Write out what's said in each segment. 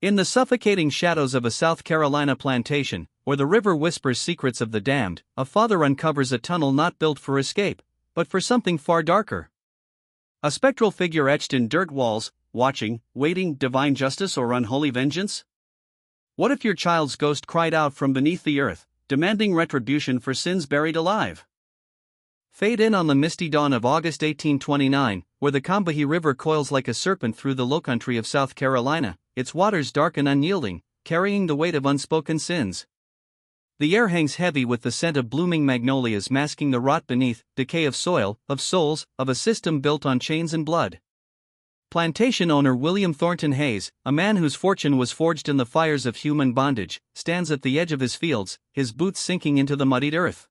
In the suffocating shadows of a South Carolina plantation, where the river whispers secrets of the damned, a father uncovers a tunnel not built for escape, but for something far darker. A spectral figure etched in dirt walls, watching, waiting, divine justice or unholy vengeance? What if your child's ghost cried out from beneath the earth, demanding retribution for sins buried alive? Fade in on the misty dawn of August 1829, where the Combahee River coils like a serpent through the lowcountry of South Carolina, its waters dark and unyielding, carrying the weight of unspoken sins. The air hangs heavy with the scent of blooming magnolias masking the rot beneath, decay of soil, of souls, of a system built on chains and blood. Plantation owner William Thornton Hayes, a man whose fortune was forged in the fires of human bondage, stands at the edge of his fields, his boots sinking into the muddied earth.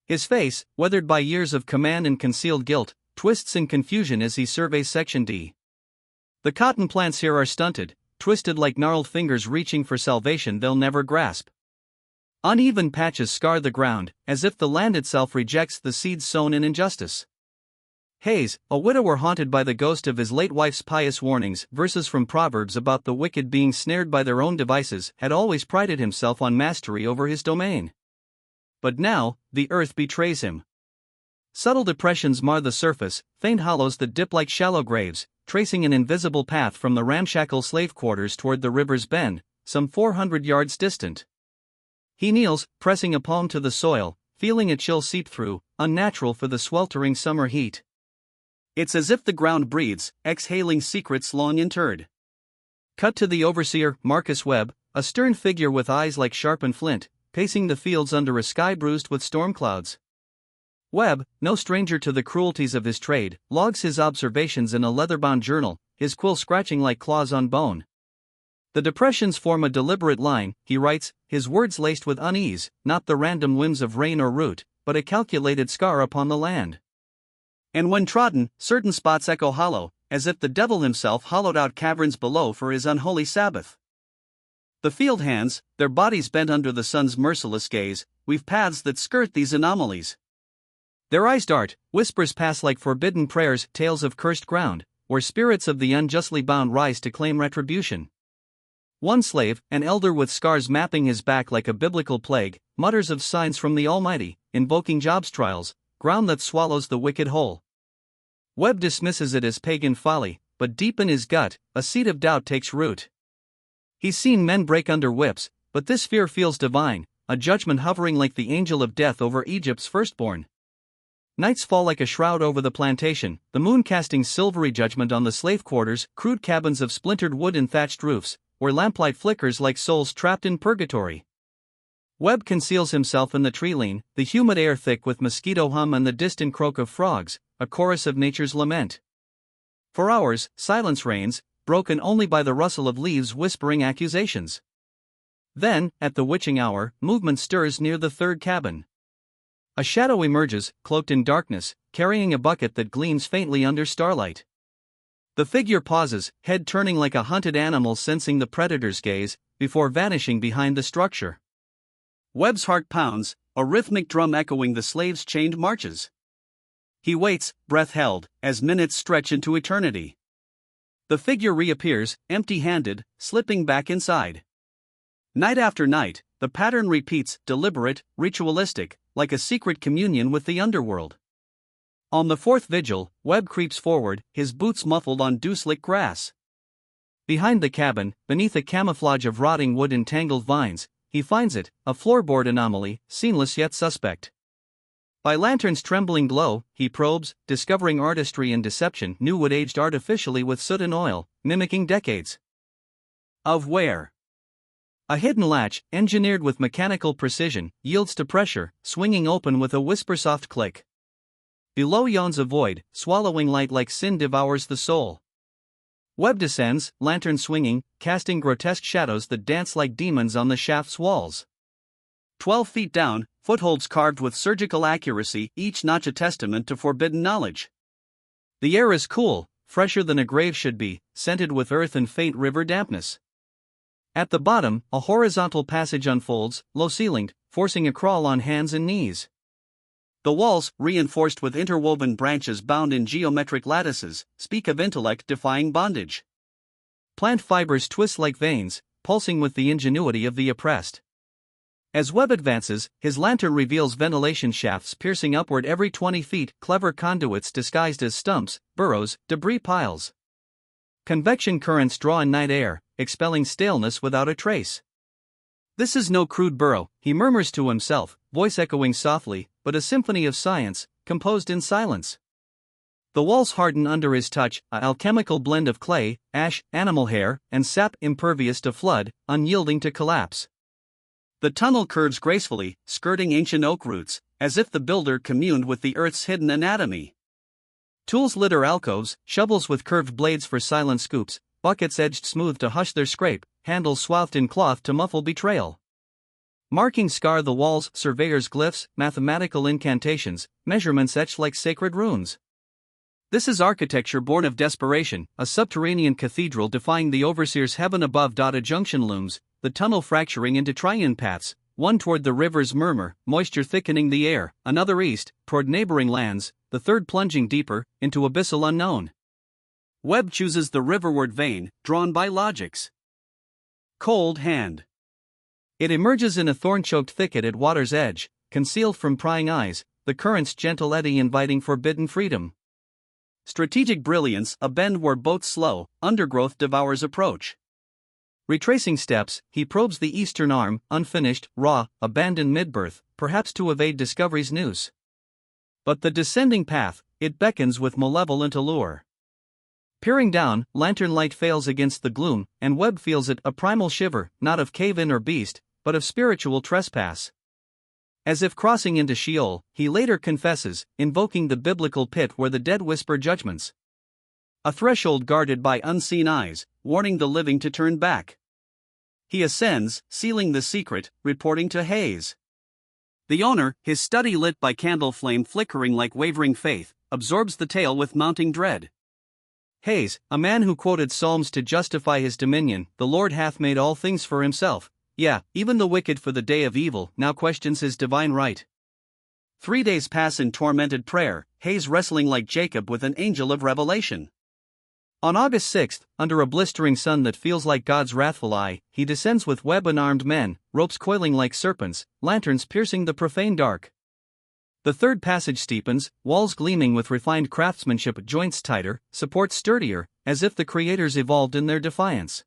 His face, weathered by years of command and concealed guilt, twists in confusion as he surveys Section D. The cotton plants here are stunted, twisted like gnarled fingers reaching for salvation they'll never grasp. Uneven patches scar the ground, as if the land itself rejects the seeds sown in injustice. Hayes, a widower haunted by the ghost of his late wife's pious warnings, verses from Proverbs about the wicked being snared by their own devices, had always prided himself on mastery over his domain. But now, the earth betrays him. Subtle depressions mar the surface, faint hollows that dip like shallow graves, tracing an invisible path from the ramshackle slave quarters toward the river's bend, some 400 yards distant. He kneels, pressing a palm to the soil, feeling a chill seep through, unnatural for the sweltering summer heat. It's as if the ground breathes, exhaling secrets long interred. Cut to the overseer, Marcus Webb, a stern figure with eyes like sharpened flint, pacing the fields under a sky bruised with storm clouds. Webb, no stranger to the cruelties of his trade, logs his observations in a leather-bound journal, his quill scratching like claws on bone. The depressions form a deliberate line, he writes, his words laced with unease, not the random whims of rain or root, but a calculated scar upon the land. And when trodden, certain spots echo hollow, as if the devil himself hollowed out caverns below for his unholy Sabbath. The field hands, their bodies bent under the sun's merciless gaze, weave paths that skirt these anomalies. Their eyes dart, whispers pass like forbidden prayers, tales of cursed ground, where spirits of the unjustly bound rise to claim retribution. One slave, an elder with scars mapping his back like a biblical plague, mutters of signs from the Almighty, invoking Job's trials, ground that swallows the wicked whole. Webb dismisses it as pagan folly, but deep in his gut, a seed of doubt takes root. He's seen men break under whips, but this fear feels divine, a judgment hovering like the angel of death over Egypt's firstborn. Nights fall like a shroud over the plantation, the moon casting silvery judgment on the slave quarters, crude cabins of splintered wood and thatched roofs, where lamplight flickers like souls trapped in purgatory. Webb conceals himself in the tree-lean, the humid air thick with mosquito hum and the distant croak of frogs, a chorus of nature's lament. For hours, silence reigns, broken only by the rustle of leaves whispering accusations. Then, at the witching hour, movement stirs near the third cabin. A shadow emerges, cloaked in darkness, carrying a bucket that gleams faintly under starlight. The figure pauses, head turning like a hunted animal sensing the predator's gaze, before vanishing behind the structure. Webb's heart pounds, a rhythmic drum echoing the slave's chained marches. He waits, breath held, as minutes stretch into eternity. The figure reappears, empty-handed, slipping back inside. Night after night, the pattern repeats, deliberate, ritualistic, like a secret communion with the underworld. On the fourth vigil, Webb creeps forward, his boots muffled on dew-slick grass. Behind the cabin, beneath a camouflage of rotting wood and tangled vines, he finds it, a floorboard anomaly, seamless yet suspect. By lantern's trembling glow, he probes, discovering artistry and deception, new wood aged artificially with soot and oil, mimicking decades of wear. A hidden latch, engineered with mechanical precision, yields to pressure, swinging open with a whisper-soft click. Below yawns a void, swallowing light like sin devours the soul. Webb descends, lantern swinging, casting grotesque shadows that dance like demons on the shaft's walls. 12 feet down, footholds carved with surgical accuracy, each notch a testament to forbidden knowledge. The air is cool, fresher than a grave should be, scented with earth and faint river dampness. At the bottom, a horizontal passage unfolds, low-ceilinged, forcing a crawl on hands and knees. The walls, reinforced with interwoven branches bound in geometric lattices, speak of intellect defying bondage. Plant fibers twist like veins, pulsing with the ingenuity of the oppressed. As Webb advances, his lantern reveals ventilation shafts piercing upward every 20 feet, clever conduits disguised as stumps, burrows, debris piles. Convection currents draw in night air, expelling staleness without a trace. This is no crude burrow, he murmurs to himself, voice echoing softly, but a symphony of science, composed in silence. The walls harden under his touch, a alchemical blend of clay, ash, animal hair, and sap, impervious to flood, unyielding to collapse. The tunnel curves gracefully, skirting ancient oak roots, as if the builder communed with the earth's hidden anatomy. Tools litter alcoves, shovels with curved blades for silent scoops, buckets edged smooth to hush their scrape, handles swathed in cloth to muffle betrayal. Markings scar the walls, surveyors' glyphs, mathematical incantations, measurements etched like sacred runes. This is architecture born of desperation, a subterranean cathedral defying the overseer's heaven above. A junction looms, the tunnel fracturing into triune paths, one toward the river's murmur, moisture thickening the air, another east, toward neighboring lands, the third plunging deeper, into abyssal unknown. Webb chooses the riverward vein, drawn by logic's cold hand. It emerges in a thorn-choked thicket at water's edge, concealed from prying eyes, the current's gentle eddy inviting forbidden freedom. Strategic brilliance, a bend where boats slow, undergrowth devours approach. Retracing steps, he probes the eastern arm, unfinished, raw, abandoned mid-birth, perhaps to evade discovery's noose. But the descending path, it beckons with malevolent allure. Peering down, lantern light fails against the gloom, and Webb feels it, a primal shiver, not of cave-in or beast, but of spiritual trespass. As if crossing into Sheol, he later confesses, invoking the biblical pit where the dead whisper judgments. A threshold guarded by unseen eyes, warning the living to turn back. He ascends, sealing the secret, reporting to Hayes. The owner, his study lit by candle flame flickering like wavering faith, absorbs the tale with mounting dread. Hayes, a man who quoted Psalms to justify his dominion, the Lord hath made all things for himself. Yeah, even the wicked for the day of evil, now questions his divine right. 3 days pass in tormented prayer, Hayes wrestling like Jacob with an angel of revelation. On August 6, under a blistering sun that feels like God's wrathful eye, he descends with Webb and armed men, ropes coiling like serpents, lanterns piercing the profane dark. The third passage steepens, walls gleaming with refined craftsmanship, joints tighter, supports sturdier, as if the creators evolved in their defiance.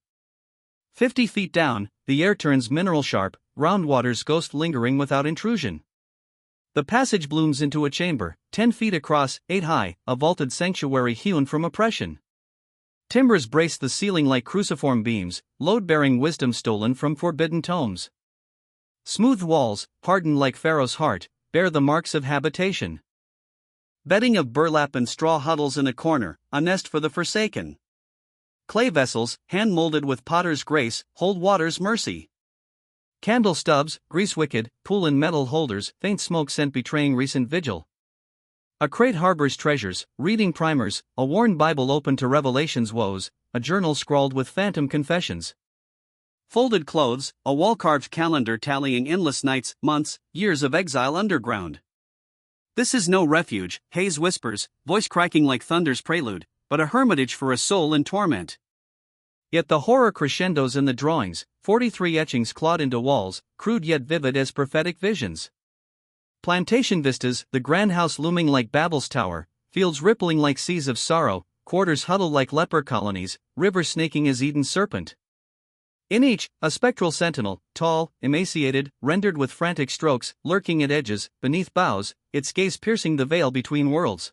50 feet down, the air turns mineral sharp, round water's ghost lingering without intrusion. The passage blooms into a chamber, 10 feet across, 8 high, a vaulted sanctuary hewn from oppression. Timbers brace the ceiling like cruciform beams, load-bearing wisdom stolen from forbidden tomes. Smooth walls, hardened like Pharaoh's heart, bear the marks of habitation. Bedding of burlap and straw huddles in a corner, a nest for the forsaken. Clay vessels, hand-molded with potter's grace, hold water's mercy. Candle stubs, grease-wicked, pool in metal holders, faint smoke scent betraying recent vigil. A crate harbors treasures, reading primers, a worn Bible open to Revelation's woes, a journal scrawled with phantom confessions. Folded clothes, a wall-carved calendar tallying endless nights, months, years of exile underground. This is no refuge, Hayes whispers, voice cracking like thunder's prelude, but a hermitage for a soul in torment. Yet the horror crescendos in the drawings, 43 etchings clawed into walls, crude yet vivid as prophetic visions. Plantation vistas, the grand house looming like Babel's tower, fields rippling like seas of sorrow, quarters huddled like leper colonies, river snaking as Eden's serpent. In each, a spectral sentinel, tall, emaciated, rendered with frantic strokes, lurking at edges, beneath boughs, its gaze piercing the veil between worlds.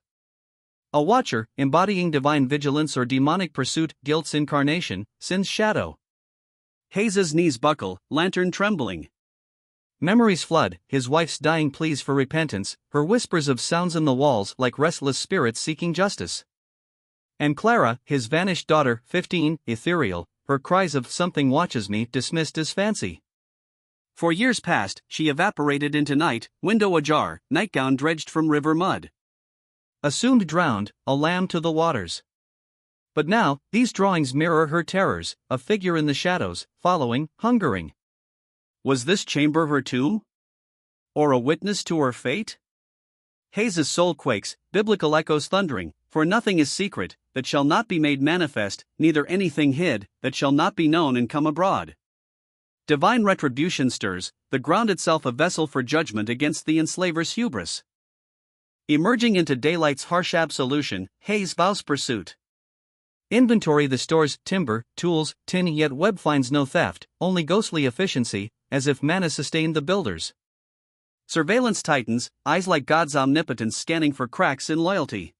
A watcher, embodying divine vigilance or demonic pursuit, guilt's incarnation, sin's shadow. Hayes's knees buckle, lantern trembling. Memories flood, his wife's dying pleas for repentance, her whispers of sounds in the walls like restless spirits seeking justice. And Clara, his vanished daughter, 15, ethereal, her cries of "something watches me" dismissed as fancy. For years past, she evaporated into night, window ajar, nightgown dredged from river mud. Assumed drowned, a lamb to the waters. But now, these drawings mirror her terrors, a figure in the shadows, following, hungering. Was this chamber her tomb? Or a witness to her fate? Hayes's soul quakes, biblical echoes thundering, For nothing is secret, that shall not be made manifest, neither anything hid, that shall not be known and come abroad. Divine retribution stirs, the ground itself a vessel for judgment against the enslaver's hubris. Emerging into daylight's harsh absolution, Hayes vows pursuit. Inventory the stores, timber, tools, tin, yet Webb finds no theft, only ghostly efficiency, as if manna sustained the builders. Surveillance tightens, eyes like God's omnipotence scanning for cracks in loyalty.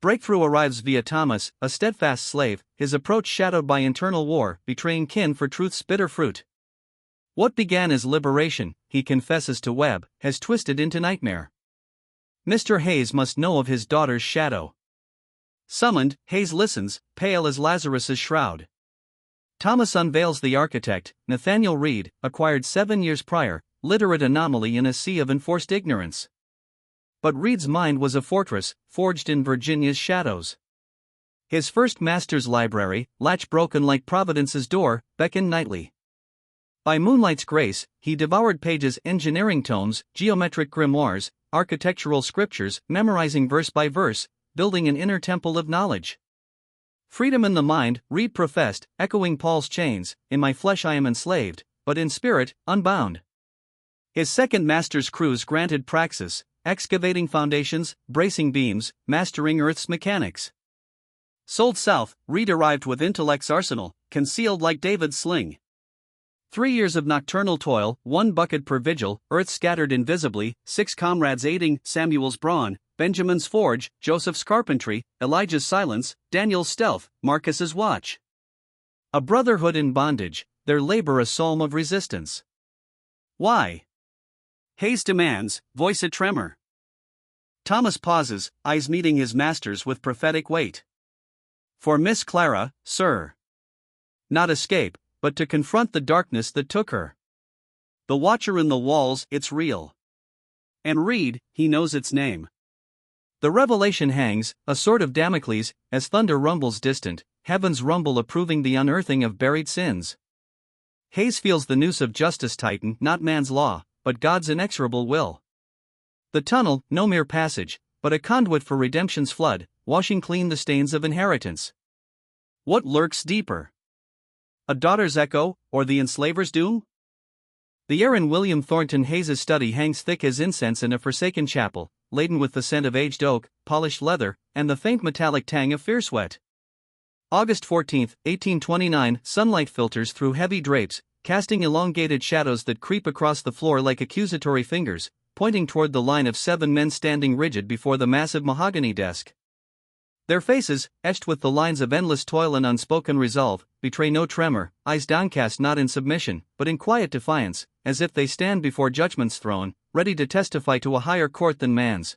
Breakthrough arrives via Thomas, a steadfast slave, his approach shadowed by internal war, betraying kin for truth's bitter fruit. What began as liberation, he confesses to Webb, has twisted into nightmare. Mr. Hayes must know of his daughter's shadow. Summoned, Hayes listens, pale as Lazarus's shroud. Thomas unveils the architect, Nathaniel Reed, acquired 7 years prior, literate anomaly in a sea of enforced ignorance. But Reed's mind was a fortress, forged in Virginia's shadows. His first master's library, latch broken like Providence's door, beckoned nightly. By moonlight's grace, he devoured pages, engineering tomes, geometric grimoires, architectural scriptures, memorizing verse by verse, building an inner temple of knowledge. Freedom in the mind, Reed professed, echoing Paul's chains, in my flesh I am enslaved, but in spirit, unbound. His second master's cruise granted praxis, excavating foundations, bracing beams, mastering earth's mechanics. Sold south, Reed arrived with intellect's arsenal, concealed like David's sling. 3 years of nocturnal toil, 1 bucket per vigil, earth scattered invisibly, 6 comrades aiding, Samuel's brawn, Benjamin's forge, Joseph's carpentry, Elijah's silence, Daniel's stealth, Marcus's watch. A brotherhood in bondage, their labor a psalm of resistance. Why? Hayes demands, voice a tremor. Thomas pauses, eyes meeting his master's with prophetic weight. For Miss Clara, sir. Not escape, but to confront the darkness that took her. The watcher in the walls, it's real. And Reed, he knows its name. The revelation hangs, a sword of Damocles, as thunder rumbles distant, heaven's rumble approving the unearthing of buried sins. Hayes feels the noose of justice tighten, not man's law, but God's inexorable will. The tunnel, no mere passage, but a conduit for redemption's flood, washing clean the stains of inheritance. What lurks deeper? A daughter's echo, or the enslaver's doom? The air in William Thornton Hayes's study hangs thick as incense in a forsaken chapel, laden with the scent of aged oak, polished leather, and the faint metallic tang of fierce sweat. August 14, 1829, sunlight filters through heavy drapes, casting elongated shadows that creep across the floor like accusatory fingers, pointing toward the line of 7 men standing rigid before the massive mahogany desk. Their faces, etched with the lines of endless toil and unspoken resolve, betray no tremor, eyes downcast not in submission, but in quiet defiance, as if they stand before judgment's throne, ready to testify to a higher court than man's.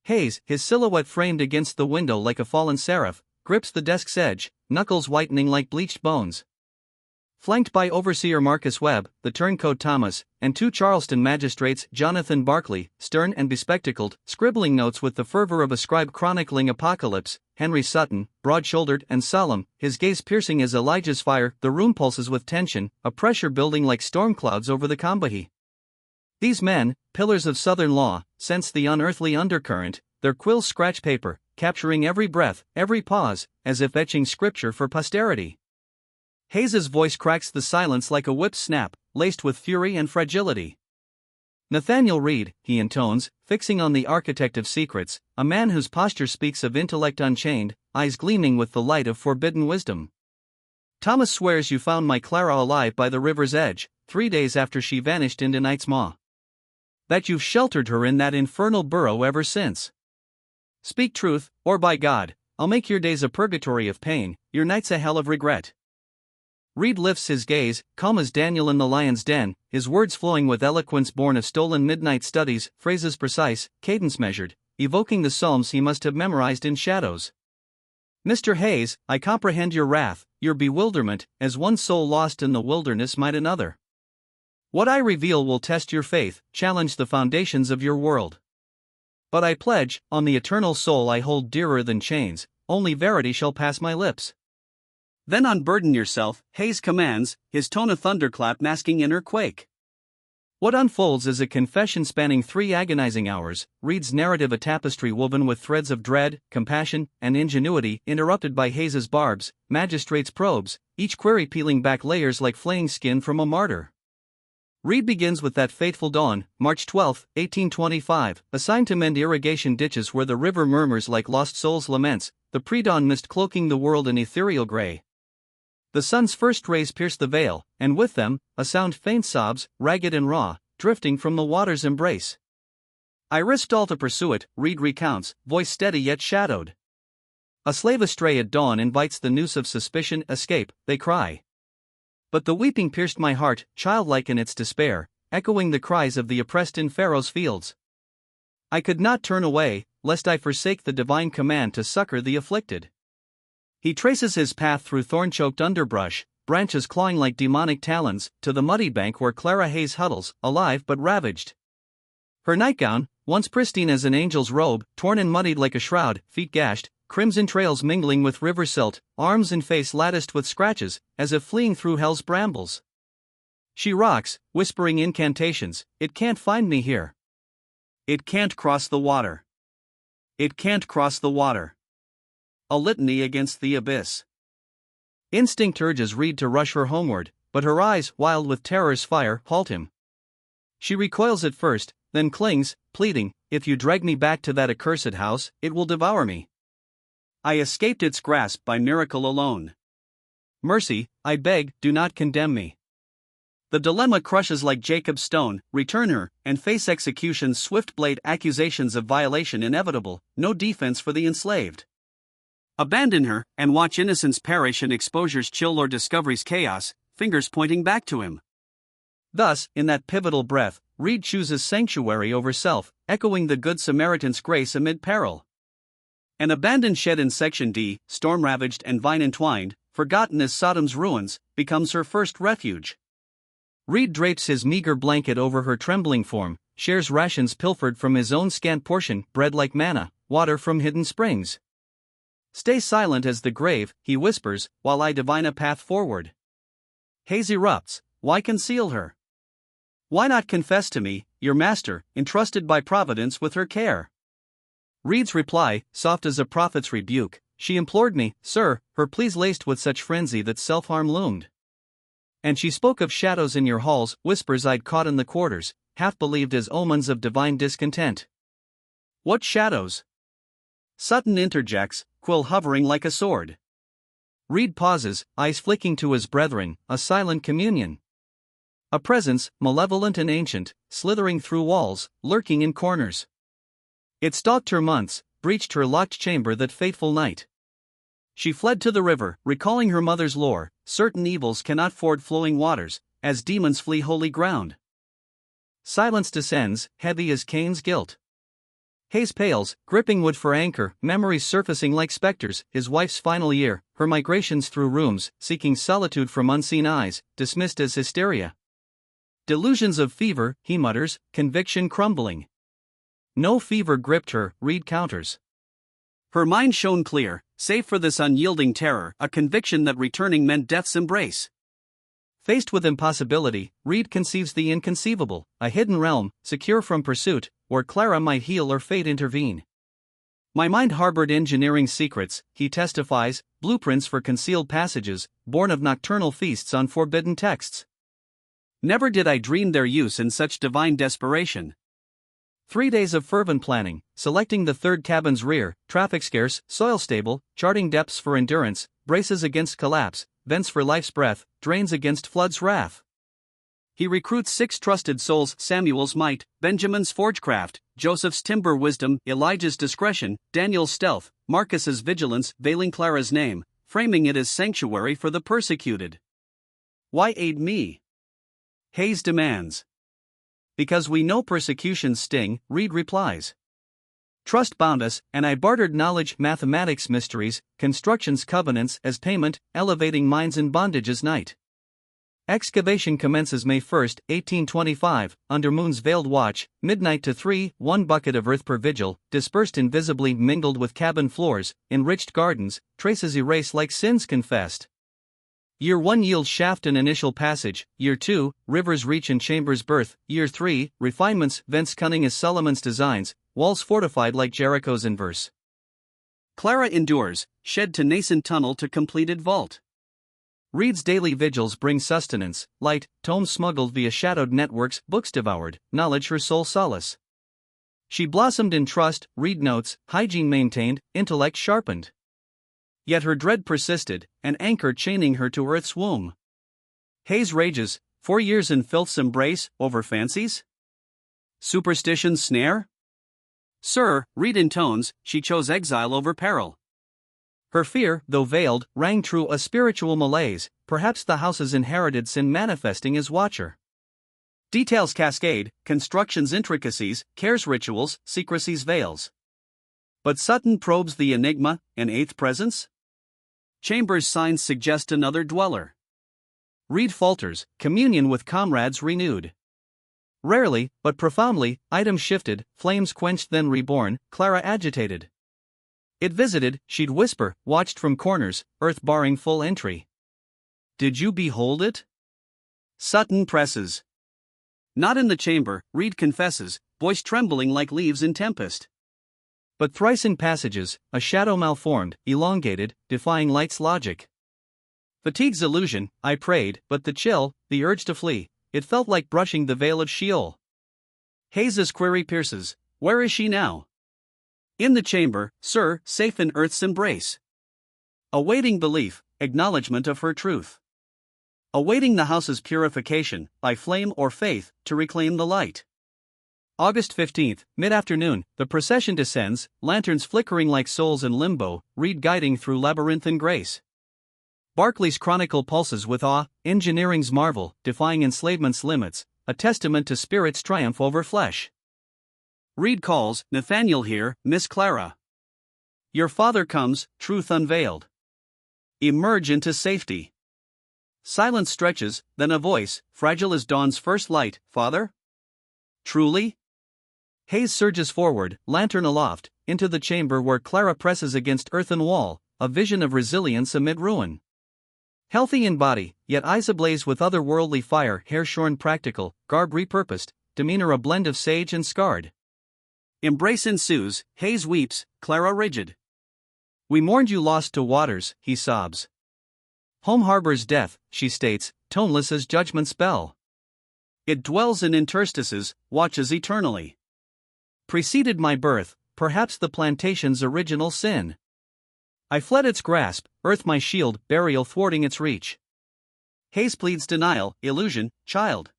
Hayes, his silhouette framed against the window like a fallen seraph, grips the desk's edge, knuckles whitening like bleached bones. Flanked by Overseer Marcus Webb, the turncoat Thomas, and 2 Charleston magistrates, Jonathan Barclay, stern and bespectacled, scribbling notes with the fervor of a scribe chronicling apocalypse, Henry Sutton, broad-shouldered and solemn, his gaze piercing as Elijah's fire, the room pulses with tension, a pressure building like storm clouds over the Combahee. These men, pillars of Southern law, sense the unearthly undercurrent, their quills scratch paper, capturing every breath, every pause, as if etching scripture for posterity. Hayes's voice cracks the silence like a whip snap, laced with fury and fragility. Nathaniel Reed, he intones, fixing on the architect of secrets, a man whose posture speaks of intellect unchained, eyes gleaming with the light of forbidden wisdom. Thomas swears you found my Clara alive by the river's edge, 3 days after she vanished into night's maw. That you've sheltered her in that infernal burrow ever since. Speak truth, or by God, I'll make your days a purgatory of pain, your nights a hell of regret. Reed lifts his gaze, calm as Daniel in the lion's den, his words flowing with eloquence born of stolen midnight studies, phrases precise, cadence measured, evoking the psalms he must have memorized in shadows. Mr. Hayes, I comprehend your wrath, your bewilderment, as one soul lost in the wilderness might another. What I reveal will test your faith, challenge the foundations of your world. But I pledge, on the eternal soul I hold dearer than chains, only verity shall pass my lips. Then unburden yourself, Hayes commands, his tone a thunderclap masking inner quake. What unfolds is a confession spanning 3 agonizing hours, Reed's narrative a tapestry woven with threads of dread, compassion, and ingenuity, interrupted by Hayes's barbs, magistrates' probes, each query peeling back layers like flaying skin from a martyr. Reed begins with that fateful dawn, March 12, 1825, assigned to mend irrigation ditches where the river murmurs like lost souls' laments, the pre-dawn mist cloaking the world in ethereal gray. The sun's first rays pierce the veil, and with them, a sound faint sobs, ragged and raw, drifting from the water's embrace. I risked all to pursue it, Reed recounts, voice steady yet shadowed. A slave astray at dawn invites the noose of suspicion, escape, they cry. But the weeping pierced my heart, childlike in its despair, echoing the cries of the oppressed in Pharaoh's fields. I could not turn away, lest I forsake the divine command to succor the afflicted. He traces his path through thorn-choked underbrush, branches clawing like demonic talons, to the muddy bank where Clara Hayes huddles, alive but ravaged. Her nightgown, once pristine as an angel's robe, torn and muddied like a shroud, feet gashed, crimson trails mingling with river silt, arms and face latticed with scratches, as if fleeing through hell's brambles. She rocks, whispering incantations, "It can't find me here. It can't cross the water. It can't cross the water." A litany against the abyss. Instinct urges Reed to rush her homeward, but her eyes, wild with terror's fire, halt him. She recoils at first, then clings, pleading, "If you drag me back to that accursed house, it will devour me. I escaped its grasp by miracle alone. Mercy, I beg, do not condemn me." The dilemma crushes like Jacob's stone, return her, and face execution's swift blade, accusations of violation inevitable, no defense for the enslaved. Abandon her, and watch innocence perish in exposure's chill or discovery's chaos, fingers pointing back to him. Thus, in that pivotal breath, Reed chooses sanctuary over self, echoing the Good Samaritan's grace amid peril. An abandoned shed in Section D, storm-ravaged and vine-entwined, forgotten as Sodom's ruins, becomes her first refuge. Reed drapes his meager blanket over her trembling form, shares rations pilfered from his own scant portion, bread like manna, water from hidden springs. "Stay silent as the grave," he whispers, "while I divine a path forward." Hayes erupts, "Why conceal her? Why not confess to me, your master, entrusted by Providence with her care?" Reed's reply, soft as a prophet's rebuke, "She implored me, sir," her pleas laced with such frenzy that self-harm loomed. "And she spoke of shadows in your halls, whispers I'd caught in the quarters, half believed as omens of divine discontent." "What shadows?" Sutton interjects, quill hovering like a sword. Reed pauses, eyes flicking to his brethren, a silent communion. A presence, malevolent and ancient, slithering through walls, lurking in corners. It stalked her months, breached her locked chamber that fateful night. She fled to the river, recalling her mother's lore, certain evils cannot ford flowing waters, as demons flee holy ground. Silence descends, heavy as Cain's guilt. Hayes pales, gripping wood for anchor, memories surfacing like specters, his wife's final year, her migrations through rooms, seeking solitude from unseen eyes, dismissed as hysteria. Delusions of fever, he mutters, conviction crumbling. No fever gripped her, Reed counters. Her mind shone clear, save for this unyielding terror, a conviction that returning meant death's embrace. Faced with impossibility, Reed conceives the inconceivable, a hidden realm, secure from pursuit, where Clara might heal or fate intervene. "My mind harbored engineering secrets," he testifies, "blueprints for concealed passages, born of nocturnal feasts on forbidden texts. Never did I dream their use in such divine desperation." 3 days of fervent planning, selecting the third cabin's rear, traffic scarce, soil stable, charting depths for endurance, braces against collapse, vents for life's breath, drains against flood's wrath. He recruits 6 trusted souls: Samuel's might, Benjamin's forgecraft, Joseph's timber wisdom, Elijah's discretion, Daniel's stealth, Marcus's vigilance, veiling Clara's name, framing it as sanctuary for the persecuted. "Why aid me?" Hayes demands. "Because we know persecution's sting," Reed replies. "Trust bound us, and I bartered knowledge, mathematics mysteries, construction's covenants as payment, elevating minds in bondage as night." Excavation commences May 1, 1825, under moon's veiled watch, midnight to 3, 1 bucket of earth per vigil, dispersed invisibly mingled with cabin floors, enriched gardens, traces erase like sins confessed. Year 1 yields shaft and initial passage, Year 2, rivers reach and chambers birth, Year 3, refinements, vents cunning as Solomon's designs, walls fortified like Jericho's inverse. Clara endures, shed to nascent tunnel to completed vault. Reed's daily vigils bring sustenance, light, tomes smuggled via shadowed networks, books devoured, knowledge her sole solace. She blossomed in trust, Reed notes, hygiene maintained, intellect sharpened. Yet her dread persisted, an anchor chaining her to earth's womb. Hayes rages, 4 years in filth's embrace, over fancies? Superstition's snare? Sir, Reed intones, she chose exile over peril. Her fear, though veiled, rang true a spiritual malaise, perhaps the house's inherited sin manifesting as watcher. Details cascade, construction's intricacies, care's rituals, secrecy's veils. But Sutton probes the enigma, an eighth presence? Chambers' signs suggest another dweller. Reed falters, communion with comrades renewed. Rarely, but profoundly, items shifted, flames quenched then reborn, Clara agitated. It visited, she'd whisper, watched from corners, earth barring full entry. Did you behold it? Sutton presses. Not in the chamber, Reed confesses, voice trembling like leaves in tempest. But thrice in passages, a shadow malformed, elongated, defying light's logic. Fatigue's illusion, I prayed, but the chill, the urge to flee, it felt like brushing the veil of Sheol. Hayes's query pierces, where is she now? In the chamber, sir, safe in earth's embrace. Awaiting belief, acknowledgement of her truth. Awaiting the house's purification, by flame or faith, to reclaim the light. August 15, mid-afternoon, the procession descends, lanterns flickering like souls in limbo, Reed guiding through labyrinthine grace. Barclay's chronicle pulses with awe, engineering's marvel, defying enslavement's limits, a testament to spirit's triumph over flesh. Reed calls, Nathaniel here, Miss Clara. Your father comes, truth unveiled. Emerge into safety. Silence stretches, then a voice, fragile as dawn's first light, Father? Truly? Hayes surges forward, lantern aloft, into the chamber where Clara presses against earthen wall, a vision of resilience amid ruin. Healthy in body, yet eyes ablaze with otherworldly fire, hair shorn practical, garb repurposed, demeanor a blend of sage and scarred. Embrace ensues, Hayes weeps, Clara rigid. We mourned you lost to waters, he sobs. Home harbors death, she states, toneless as judgment's bell. It dwells in interstices, watches eternally. Preceded my birth, perhaps the plantation's original sin. I fled its grasp, earth my shield, burial thwarting its reach. Hayes pleads denial, illusion, child.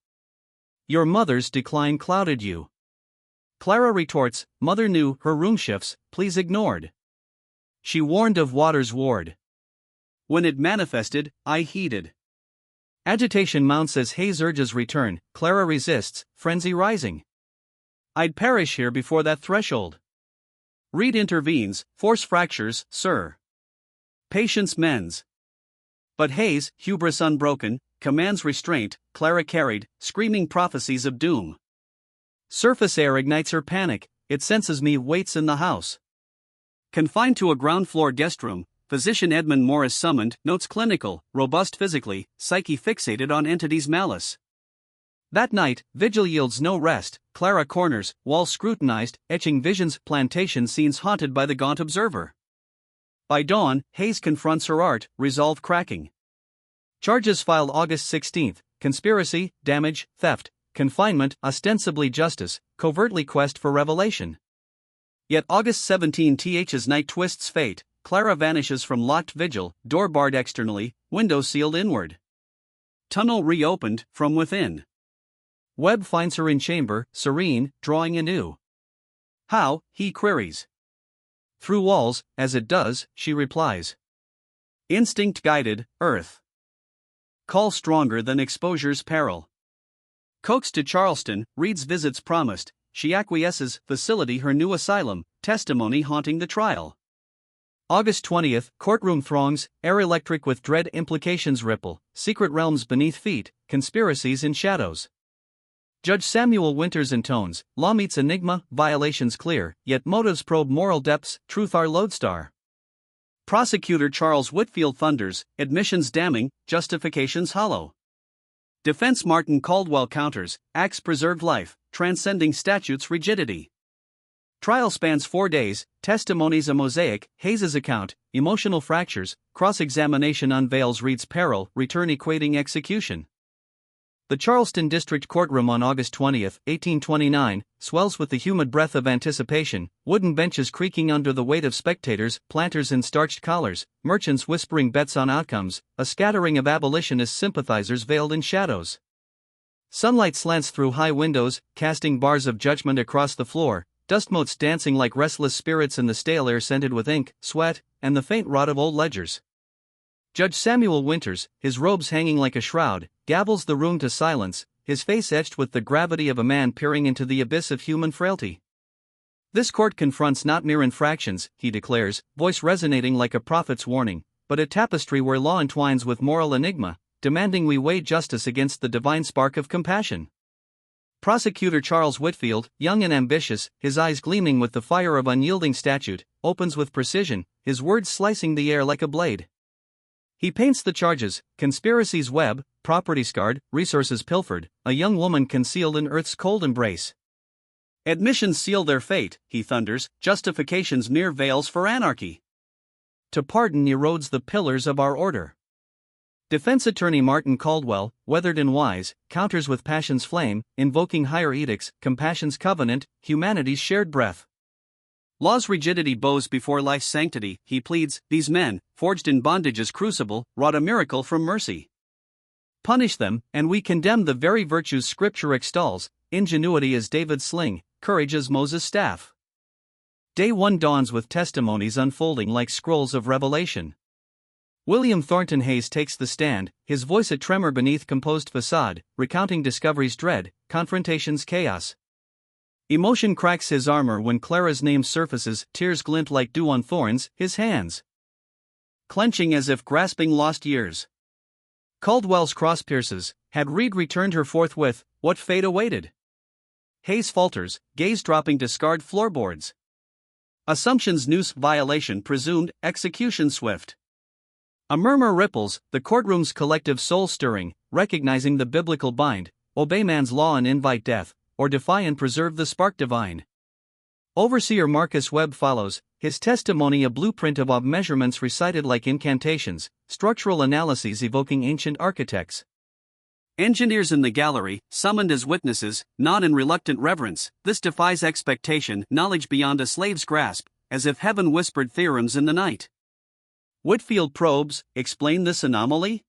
Your mother's decline clouded you. Clara retorts, mother knew, her room shifts, please ignored. She warned of water's ward. When it manifested, I heeded. Agitation mounts as Hayes urges return, Clara resists, frenzy rising. I'd perish here before that threshold. Reed intervenes, force fractures, sir. Patience mends. But Hayes, hubris unbroken, commands restraint, Clara carried, screaming prophecies of doom. Surface air ignites her panic, it senses me waits in the house. Confined to a ground floor guest room, physician Edmund Morris summoned, notes clinical, robust physically, psyche fixated on entity's malice. That night, vigil yields no rest, Clara corners, walls scrutinized, etching visions, plantation scenes haunted by the gaunt observer. By dawn, Hayes confronts her art, resolve cracking. Charges filed August 16, conspiracy, damage, theft, confinement, ostensibly justice, covertly quest for revelation. Yet August 17th's night twists fate, Clara vanishes from locked vigil, door barred externally, window sealed inward. Tunnel reopened, from within. Webb finds her in chamber, serene, drawing anew. How, he queries. Through walls, as it does, she replies. Instinct guided, earth. Call stronger than exposure's peril. Coaxed to Charleston, Reed's visits promised, she acquiesces, facility her new asylum, testimony haunting the trial. August 20, courtroom throngs, air electric with dread implications ripple, secret realms beneath feet, conspiracies in shadows. Judge Samuel Winters intones, law meets enigma, violations clear, yet motives probe moral depths, truth our lodestar. Prosecutor Charles Whitfield thunders, admissions damning, justifications hollow. Defense Martin Caldwell counters, acts preserved life, transcending statute's rigidity. Trial spans 4 days, testimonies a mosaic, Hayes's account, emotional fractures, cross-examination unveils Reed's peril, return equating execution. The Charleston District Courtroom on August 20, 1829, swells with the humid breath of anticipation, wooden benches creaking under the weight of spectators, planters in starched collars, merchants whispering bets on outcomes, a scattering of abolitionist sympathizers veiled in shadows. Sunlight slants through high windows, casting bars of judgment across the floor, dust motes dancing like restless spirits in the stale air scented with ink, sweat, and the faint rot of old ledgers. Judge Samuel Winters, his robes hanging like a shroud, gavels the room to silence, his face etched with the gravity of a man peering into the abyss of human frailty. This court confronts not mere infractions, he declares, voice resonating like a prophet's warning, but a tapestry where law entwines with moral enigma, demanding we weigh justice against the divine spark of compassion. Prosecutor Charles Whitfield, young and ambitious, his eyes gleaming with the fire of unyielding statute, opens with precision, his words slicing the air like a blade. He paints the charges: conspiracy's web, property scarred, resources pilfered, a young woman concealed in earth's cold embrace. Admissions seal their fate, he thunders, justifications mere veils for anarchy. To pardon erodes the pillars of our order. Defense attorney Martin Caldwell, weathered and wise, counters with passion's flame, invoking higher edicts, compassion's covenant, humanity's shared breath. Law's rigidity bows before life's sanctity, he pleads, these men, forged in bondage's crucible, wrought a miracle from mercy. Punish them, and we condemn the very virtues Scripture extols, ingenuity as David's sling, courage as Moses' staff. Day 1 dawns with testimonies unfolding like scrolls of revelation. William Thornton Hayes takes the stand, his voice a tremor beneath composed facade, recounting discovery's dread, confrontation's chaos. Emotion cracks his armor when Clara's name surfaces, tears glint like dew on thorns, his hands clenching as if grasping lost years. Caldwell's cross pierces, had Reed returned her forthwith, what fate awaited? Hayes falters, gaze dropping to scarred floorboards. Assumption's noose violation presumed, execution swift. A murmur ripples, the courtroom's collective soul stirring, recognizing the biblical bind, obey man's law and invite death, or defy and preserve the spark divine. Overseer Marcus Webb follows, his testimony a blueprint of measurements recited like incantations, structural analyses evoking ancient architects. Engineers in the gallery, summoned as witnesses, nod in reluctant reverence, this defies expectation, knowledge beyond a slave's grasp, as if heaven whispered theorems in the night. Whitfield probes, explain this anomaly?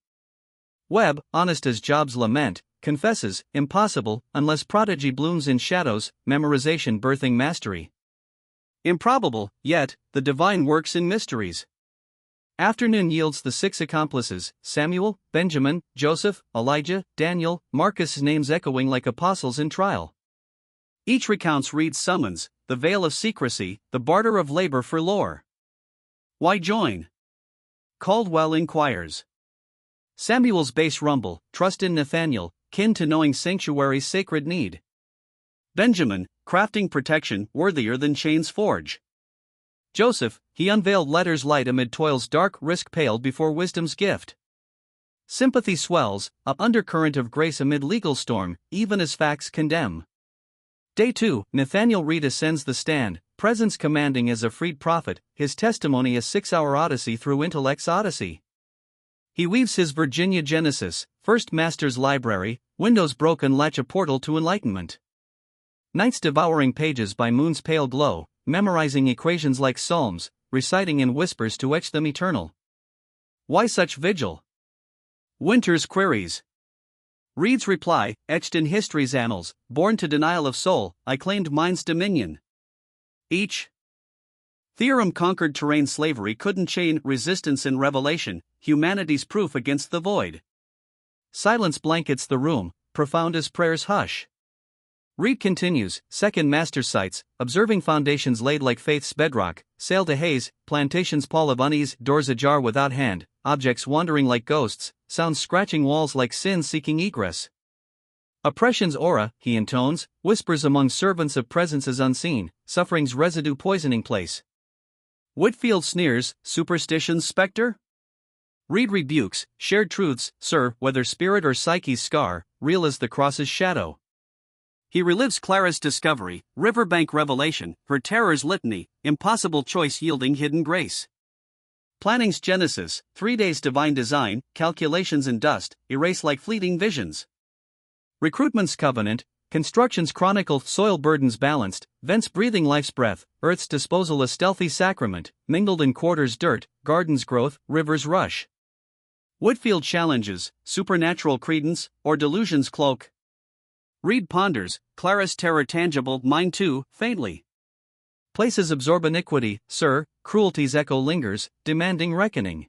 Webb, honest as Job's lament, confesses, impossible, unless prodigy blooms in shadows, memorization birthing mastery. Improbable, yet, the divine works in mysteries. Afternoon yields the 6 accomplices, Samuel, Benjamin, Joseph, Elijah, Daniel, Marcus, names echoing like apostles in trial. Each recounts Reed's summons, the veil of secrecy, the barter of labor for lore. Why join? Caldwell inquires. Samuel's bass rumble, trust in Nathaniel, kin to knowing sanctuary's sacred need. Benjamin, crafting protection, worthier than chains forge. Joseph, he unveiled letters light amid toil's dark, risk paled before wisdom's gift. Sympathy swells, a undercurrent of grace amid legal storm, even as facts condemn. Day 2, Nathaniel Reed ascends the stand, presence commanding as a freed prophet, his testimony a 6-hour odyssey through intellect's odyssey. He weaves his Virginia Genesis, first master's library, windows broken latch a portal to enlightenment. Nights devouring pages by moon's pale glow, memorizing equations like psalms, reciting in whispers to etch them eternal. Why such vigil? Winters queries. Reed's reply, etched in history's annals, born to denial of soul, I claimed mind's dominion. Each theorem conquered terrain slavery couldn't chain resistance in revelation, humanity's proof against the void. Silence blankets the room, profound as prayer's hush. Reed continues, second master sights, observing foundations laid like faith's bedrock, sail to haze, plantation's pall of unease, doors ajar without hand, objects wandering like ghosts, sounds scratching walls like sin seeking egress. Oppression's aura, he intones, whispers among servants of presences unseen, suffering's residue poisoning place. Whitfield sneers, superstition's specter? Reed rebukes, shared truths, sir, whether spirit or psyche's scar, real as the cross's shadow. He relives Clara's discovery, riverbank revelation, her terror's litany, impossible choice yielding hidden grace. Planning's genesis, 3 days divine design, calculations in dust, erase like fleeting visions. Recruitment's covenant, construction's chronicle, soil burdens balanced, vents breathing life's breath, earth's disposal a stealthy sacrament, mingled in quarters dirt, gardens growth, rivers rush. Whitfield challenges, supernatural credence, or delusion's cloak. Reed ponders, Clara's terror tangible, mine too, faintly. Places absorb iniquity, sir, cruelty's echo lingers, demanding reckoning.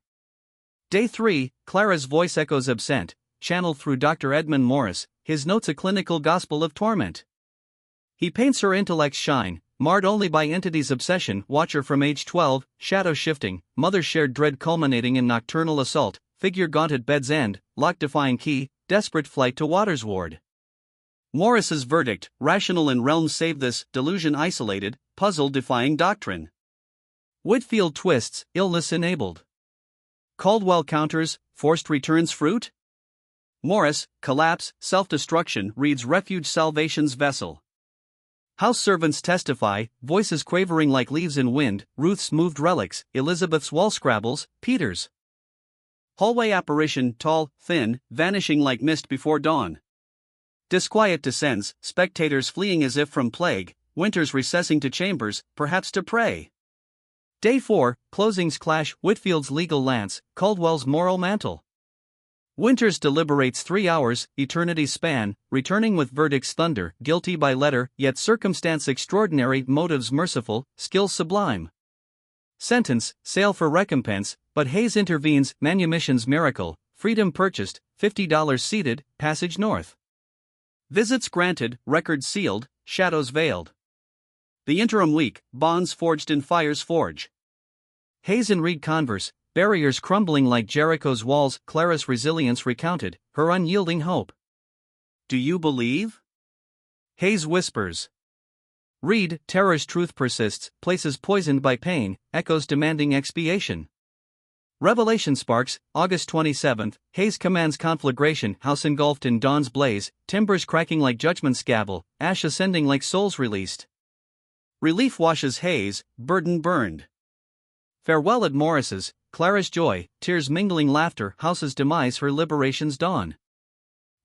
Day 3, Clara's voice echoes absent, channeled through Dr. Edmund Morris, his notes a clinical gospel of torment. He paints her intellect's shine, marred only by entity's obsession, watcher from age 12, shadow shifting, mother shared dread culminating in nocturnal assault, figure gaunt at bed's end, lock-defying key, desperate flight to water's ward. Morris's verdict, rational in realms save this, delusion isolated, puzzle defying doctrine. Whitfield twists, illness enabled. Caldwell counters, forced returns fruit? Morris, collapse, self-destruction, Reed's refuge salvation's vessel. House servants testify, voices quavering like leaves in wind, Ruth's moved relics, Elizabeth's wall scrabbles, Peter's. Hallway apparition, tall, thin, vanishing like mist before dawn. Disquiet descends, spectators fleeing as if from plague, Winters recessing to chambers, perhaps to pray. Day 4, closings clash, Whitfield's legal lance, Caldwell's moral mantle. Winters deliberates 3 hours, eternity's span, returning with verdicts thunder, guilty by letter, yet circumstance extraordinary, motives merciful, skill sublime. Sentence, sale for recompense, but Hayes intervenes, manumission's miracle, freedom purchased, $50 seated, passage north. Visits granted, records sealed, shadows veiled. The interim week, bonds forged in fire's forge. Hayes and Reed converse, barriers crumbling like Jericho's walls, Clara's resilience recounted, her unyielding hope. Do you believe? Hayes whispers. Reed, terror's truth persists, places poisoned by pain, echoes demanding expiation. Revelation sparks, August 27, Hayes commands conflagration, house engulfed in dawn's blaze, timbers cracking like judgment's gavel, ash ascending like souls released. Relief washes Hayes, burden burned. Farewell at Morris's, Clara's joy, tears mingling laughter, house's demise, her liberation's dawn.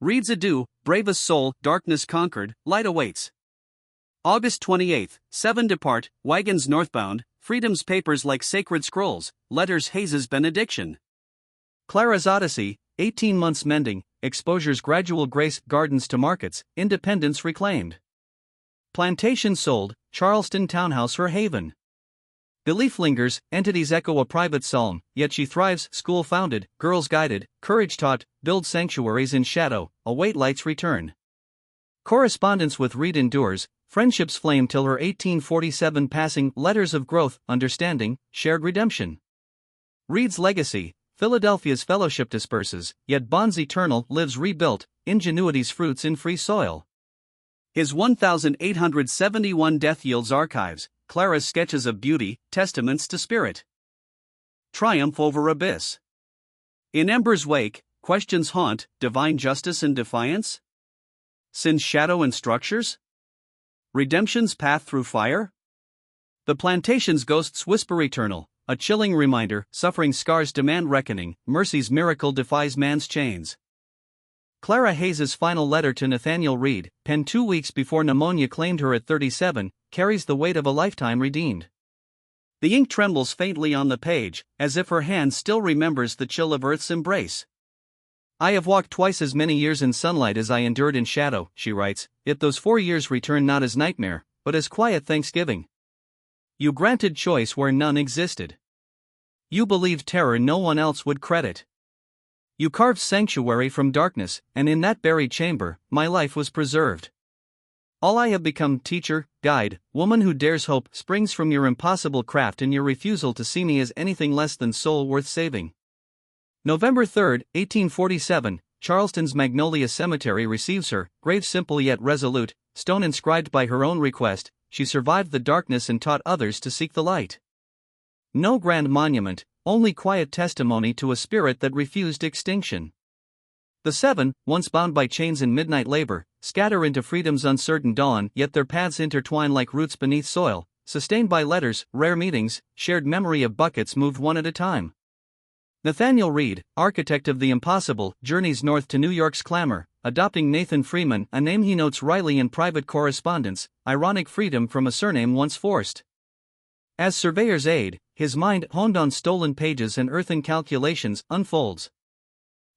Reed's adieu, bravest soul, darkness conquered, light awaits. August 28, 7 depart, wagons northbound, freedom's papers like sacred scrolls, letters Hayes's benediction. Clara's odyssey, 18 months mending, exposure's gradual grace, gardens to markets, independence reclaimed. Plantation sold, Charleston townhouse her haven. Belief lingers, entities echo a private psalm, yet she thrives, school founded, girls guided, courage taught, build sanctuaries in shadow, await light's return. Correspondence with Reed endures, friendships flame till her 1847 passing, letters of growth, understanding, shared redemption. Reed's legacy, Philadelphia's fellowship disperses, yet bonds eternal, lives rebuilt, ingenuity's fruits in free soil. His 1,871 death yields archives, Clara's sketches of beauty, testaments to spirit. Triumph over abyss. In ember's wake, questions haunt, divine justice and defiance? Sin's shadow and structures? Redemption's path through fire? The plantation's ghosts whisper eternal, a chilling reminder, suffering scars demand reckoning, mercy's miracle defies man's chains. Clara Hayes's final letter to Nathaniel Reed, penned 2 weeks before pneumonia claimed her at 37, carries the weight of a lifetime redeemed. The ink trembles faintly on the page, as if her hand still remembers the chill of Earth's embrace. I have walked twice as many years in sunlight as I endured in shadow, she writes, yet those 4 years return not as nightmare, but as quiet thanksgiving. You granted choice where none existed. You believed terror no one else would credit. You carved sanctuary from darkness, and in that buried chamber, my life was preserved. All I have become, teacher, guide, woman who dares hope, springs from your impossible craft and your refusal to see me as anything less than soul worth saving. November 3, 1847, Charleston's Magnolia Cemetery receives her, grave simple yet resolute, stone inscribed by her own request, she survived the darkness and taught others to seek the light. No grand monument, only quiet testimony to a spirit that refused extinction. The 7, once bound by chains in midnight labor, scatter into freedom's uncertain dawn, yet their paths intertwine like roots beneath soil, sustained by letters, rare meetings, shared memory of buckets moved one at a time. Nathaniel Reed, architect of the impossible, journeys north to New York's clamor, adopting Nathan Freeman, a name he notes wryly in private correspondence, ironic freedom from a surname once forced. As surveyor's aide, his mind, honed on stolen pages and earthen calculations, unfolds.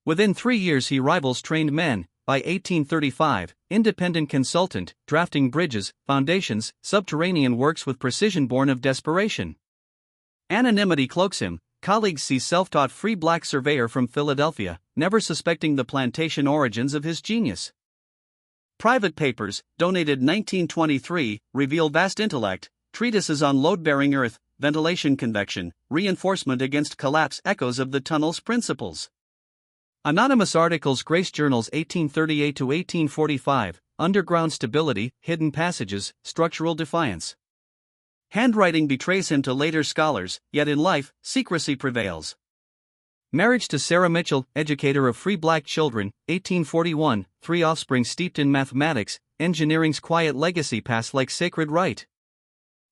Within 3 years he rivals trained men. By 1835, independent consultant, drafting bridges, foundations, subterranean works with precision born of desperation. Anonymity cloaks him. Colleagues see self-taught free black surveyor from Philadelphia, never suspecting the plantation origins of his genius. Private papers, donated 1923, reveal vast intellect, treatises on load-bearing earth, ventilation convection, reinforcement against collapse, echoes of the tunnel's principles. Anonymous articles grace journals 1838 to 1845, underground stability, hidden passages, structural defiance. Handwriting betrays him to later scholars, yet in life, secrecy prevails. Marriage to Sarah Mitchell, educator of free black children, 1841, 3 offspring steeped in mathematics, engineering's quiet legacy passed like sacred right.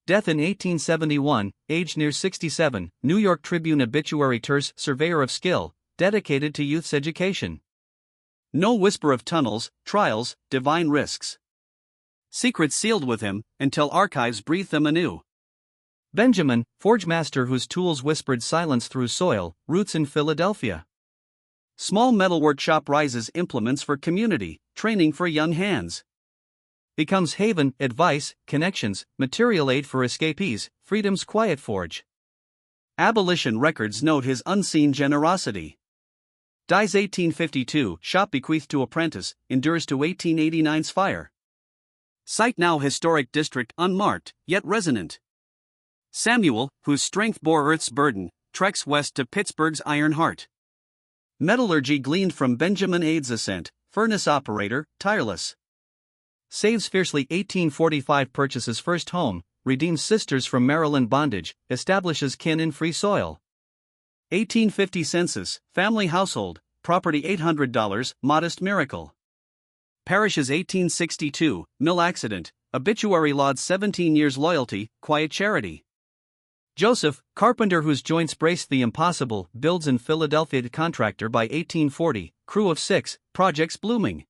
Death in 1871, aged near 67, New York Tribune obituary terse surveyor of skill, dedicated to youth's education. No whisper of tunnels, trials, divine risks. Secrets sealed with him, until archives breathe them anew. Benjamin, forge master whose tools whispered silence through soil, roots in Philadelphia. Small metalwork shop rises implements for community, training for young hands. Becomes haven, advice, connections, material aid for escapees, freedom's quiet forge. Abolition records note his unseen generosity. Dies 1852, shop bequeathed to apprentice, endures to 1889's fire. Site now historic district unmarked, yet resonant. Samuel, whose strength bore earth's burden, treks west to Pittsburgh's iron heart. Metallurgy gleaned from Benjamin Ade's ascent, furnace operator, tireless. Saves fiercely 1845 purchases first home, redeems sisters from Maryland bondage, establishes kin in free soil. 1850 census, family household, property $800, modest miracle. Parishes 1862, mill accident, obituary lauds 17 years loyalty, quiet charity. Joseph, carpenter whose joints braced the impossible, builds in Philadelphia. Contractor by 1840, crew of 6, projects blooming.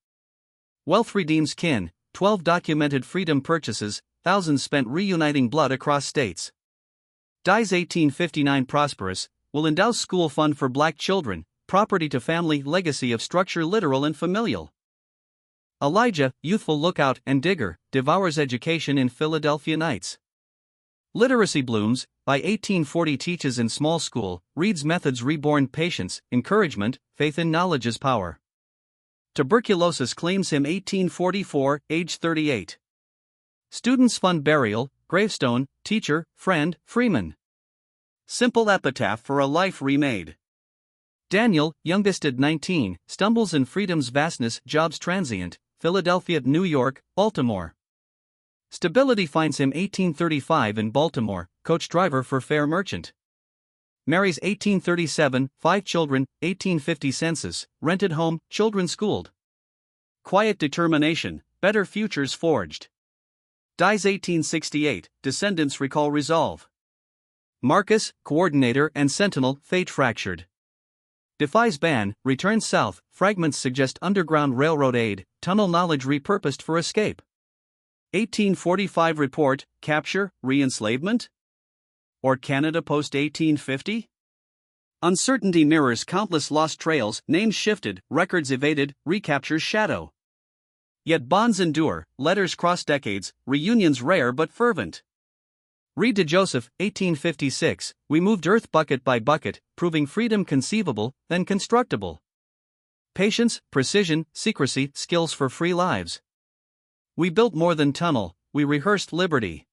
Wealth redeems kin, 12 documented freedom purchases, thousands spent reuniting blood across states. Dies 1859 prosperous, will endow school fund for black children, property to family, legacy of structure literal and familial. Elijah, youthful lookout and digger, devours education in Philadelphia Nights. Literacy blooms, by 1840 teaches in small school, reads methods reborn patience, encouragement, faith in knowledge's power. Tuberculosis claims him 1844, age 38. Students fund burial, gravestone, teacher, friend, Freeman. Simple epitaph for a life remade. Daniel, youngest at 19, stumbles in freedom's vastness, jobs transient, Philadelphia, New York, Baltimore. Stability finds him 1835 in Baltimore, coach driver for fair merchant. Marries 1837, 5 children, 1850 census, rented home, children schooled. Quiet determination, better futures forged. Dies 1868, descendants recall resolve. Marcus, coordinator and sentinel, fate fractured. Defies ban, returns south, fragments suggest underground railroad aid, tunnel knowledge repurposed for escape. 1845 report, capture, re-enslavement? Or Canada post-1850? Uncertainty mirrors countless lost trails, names shifted, records evaded, recaptures shadow. Yet bonds endure, letters cross decades, reunions rare but fervent. Read to Joseph, 1856, we moved earth bucket by bucket, proving freedom conceivable, then constructible. Patience, precision, secrecy, skills for free lives. We built more than tunnel, we rehearsed liberty.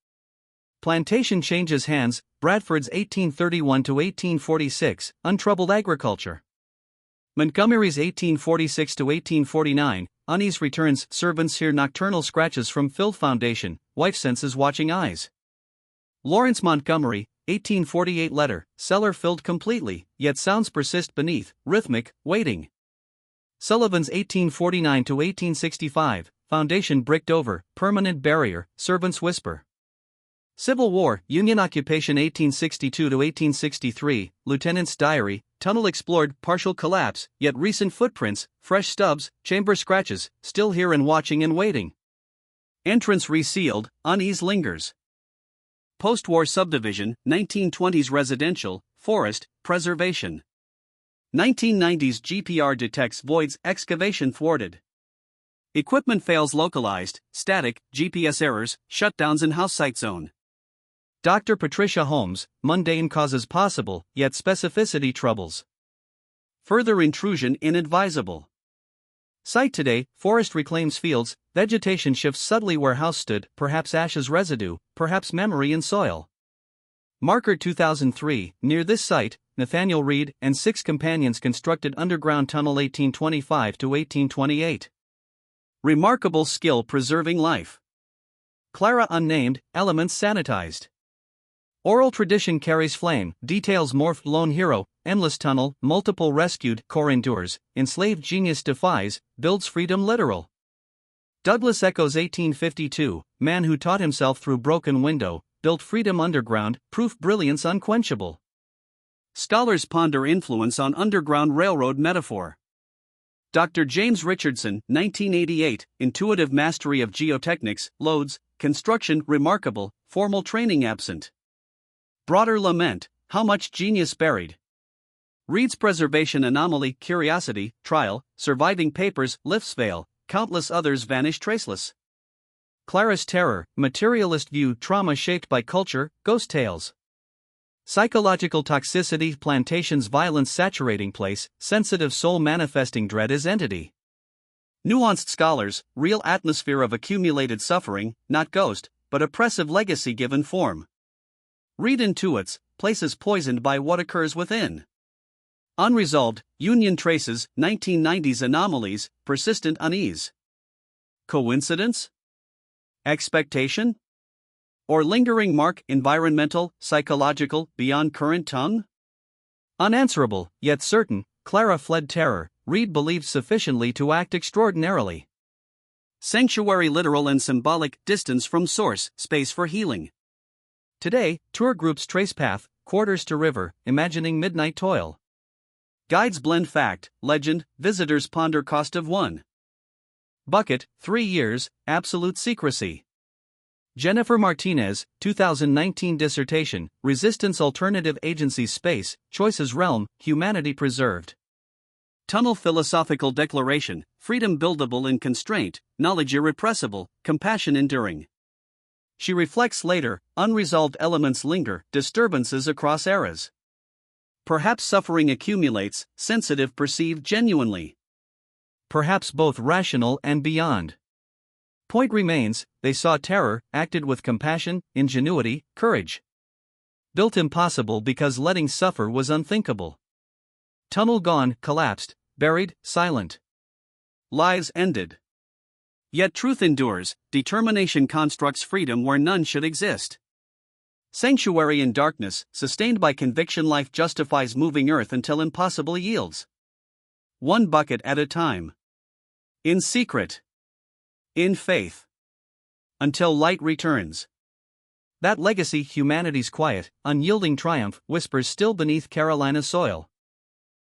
Plantation changes hands, Bradford's 1831 to 1846, untroubled agriculture. Montgomery's 1846 to 1849, unease returns, servants hear nocturnal scratches from filled foundation, wife senses watching eyes. Lawrence Montgomery, 1848 letter, cellar filled completely, yet sounds persist beneath, rhythmic, waiting. Sullivan's 1849 to 1865, foundation bricked over, permanent barrier, servants whisper. Civil War, Union occupation 1862 to 1863, Lieutenant's diary, tunnel explored, partial collapse, yet recent footprints, fresh stubs, chamber scratches, still here and watching and waiting. Entrance resealed, unease lingers. Post-war subdivision, 1920s residential, forest, preservation. 1990s GPR detects voids, excavation thwarted. Equipment fails localized, static, GPS errors, shutdowns in house site zone. Dr. Patricia Holmes, mundane causes possible, yet specificity troubles. Further intrusion inadvisable. Site today, forest reclaims fields, vegetation shifts subtly where house stood, perhaps ashes residue, perhaps memory in soil. Marker 2003, near this site, Nathaniel Reed and 6 companions constructed underground tunnel 1825 to 1828. Remarkable skill preserving life. Clara unnamed, elements sanitized. Oral tradition carries flame, details morphed lone hero, endless tunnel, multiple rescued, core endures, enslaved genius defies, builds freedom literal. Douglas echoes 1852, man who taught himself through broken window, built freedom underground, proof brilliance unquenchable. Scholars ponder influence on Underground Railroad metaphor. Dr. James Richardson, 1988, intuitive mastery of geotechnics, loads, construction remarkable, formal training absent. Broader lament, how much genius buried. Reed's preservation anomaly, curiosity, trial, surviving papers, lifts veil, countless others vanish traceless. Clara's terror, materialist view, trauma shaped by culture, ghost tales. Psychological toxicity, plantation's violence saturating place, sensitive soul manifesting dread as entity. Nuanced scholars, real atmosphere of accumulated suffering, not ghost, but oppressive legacy given form. Reed intuits, places poisoned by what occurs within. Unresolved, Union traces, 1990s anomalies, persistent unease. Coincidence? Expectation? Or lingering mark, environmental, psychological, beyond current tongue? Unanswerable, yet certain, Clara fled terror, Reed believed sufficiently to act extraordinarily. Sanctuary literal and symbolic, distance from source, space for healing. Today, tour groups trace path, quarters to river, imagining midnight toil. Guides blend fact, legend, visitors ponder cost of one. Bucket, 3 years, absolute secrecy. Jennifer Martinez, 2019 dissertation, Resistance Alternative Agencies Space, Choices Realm, Humanity Preserved. Tunnel philosophical declaration, freedom buildable in constraint, knowledge irrepressible, compassion enduring. She reflects later, unresolved elements linger, disturbances across eras. Perhaps suffering accumulates, sensitive perceived genuinely. Perhaps both rational and beyond. Point remains, they saw terror, acted with compassion, ingenuity, courage. Built impossible because letting suffer was unthinkable. Tunnel gone, collapsed, buried, silent. Lives ended. Yet truth endures, determination constructs freedom where none should exist. Sanctuary in darkness, sustained by conviction life justifies moving earth until impossible yields. One bucket at a time. In secret. In faith. Until light returns. That legacy, humanity's quiet, unyielding triumph, whispers still beneath Carolina's soil.